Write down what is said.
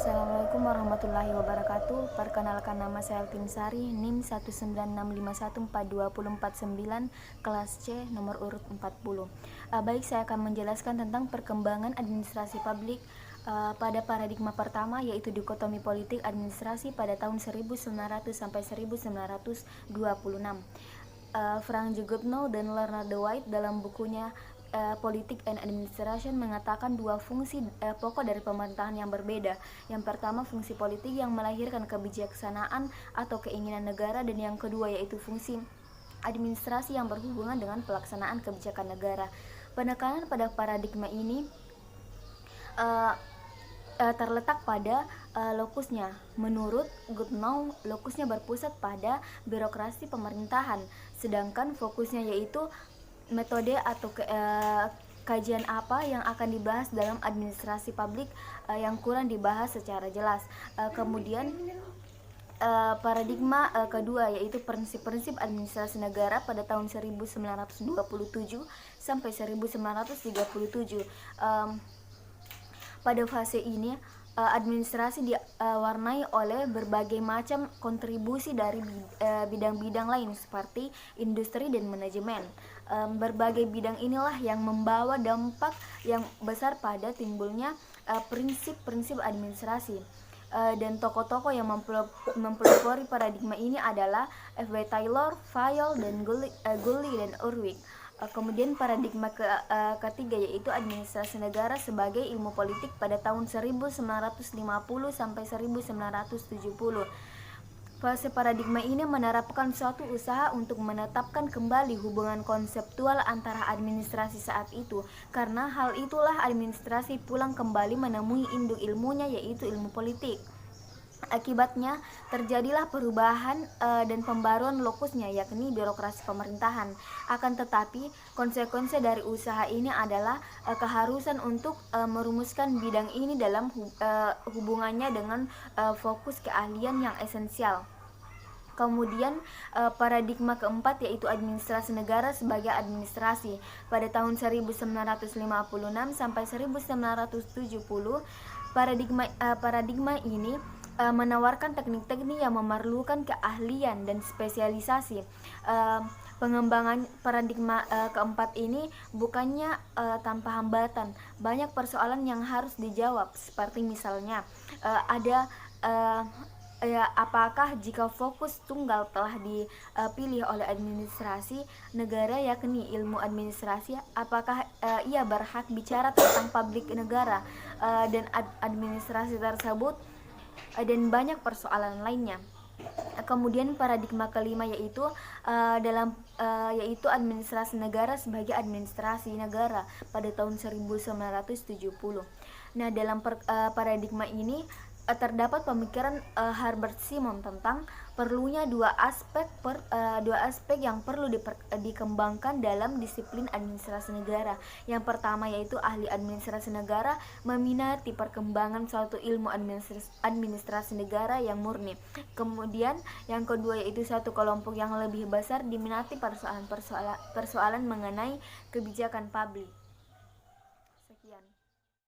Assalamualaikum warahmatullahi wabarakatuh. Perkenalkan, nama saya Altin Sari, NIM 196514249, kelas C, nomor urut 40. Baik, saya akan menjelaskan tentang perkembangan administrasi publik pada paradigma pertama, yaitu dikotomi politik administrasi pada tahun 1900 sampai 1926. Frank Jugotno dan Leonard White dalam bukunya Politik and Administration mengatakan dua fungsi pokok dari pemerintahan yang berbeda. Yang pertama, fungsi politik yang melahirkan kebijaksanaan atau keinginan negara, dan yang kedua yaitu fungsi administrasi yang berhubungan dengan pelaksanaan kebijakan negara. Penekanan pada paradigma ini terletak pada lokusnya. Menurut Goodnow, lokusnya berpusat pada birokrasi pemerintahan, sedangkan fokusnya yaitu metode atau kajian apa yang akan dibahas dalam administrasi publik yang kurang dibahas secara jelas. Kemudian paradigma kedua yaitu prinsip-prinsip administrasi negara pada tahun 1927 sampai 1937. Pada fase ini administrasi diwarnai oleh berbagai macam kontribusi dari bidang-bidang lain seperti industri dan manajemen. Berbagai bidang inilah yang membawa dampak yang besar pada timbulnya prinsip-prinsip administrasi. Dan tokoh-tokoh yang mempelopori paradigma ini adalah F.W. Taylor, Fayol, dan Gully dan Urwig. Kemudian paradigma ketiga yaitu administrasi negara sebagai ilmu politik pada tahun 1950 sampai 1970. Fase paradigma ini menerapkan suatu usaha untuk menetapkan kembali hubungan konseptual antara administrasi saat itu. Karena hal itulah administrasi pulang kembali menemui induk ilmunya, yaitu ilmu politik. Akibatnya terjadilah perubahan dan pembaruan lokusnya, yakni birokrasi pemerintahan. Akan tetapi konsekuensi dari usaha ini adalah keharusan untuk merumuskan bidang ini dalam hubungannya dengan fokus keahlian yang esensial. Kemudian paradigma keempat yaitu administrasi negara sebagai administrasi pada tahun 1956 sampai 1970. Paradigma ini menawarkan teknik-teknik yang memerlukan keahlian dan spesialisasi. Pengembangan paradigma keempat ini bukannya tanpa hambatan. Banyak persoalan yang harus dijawab, seperti misalnya apakah jika fokus tunggal telah dipilih oleh administrasi negara, yakni ilmu administrasi, apakah ia berhak bicara tentang publik negara dan administrasi tersebut, dan banyak persoalan lainnya. Kemudian paradigma kelima yaitu yaitu administrasi negara sebagai administrasi negara pada tahun 1970. Nah, dalam paradigma ini terdapat pemikiran Herbert Simon tentang perlunya dua aspek yang perlu dikembangkan dalam disiplin administrasi negara. Yang pertama yaitu ahli administrasi negara meminati perkembangan suatu ilmu administrasi negara yang murni. Kemudian yang kedua yaitu satu kelompok yang lebih besar diminati persoalan mengenai kebijakan publik.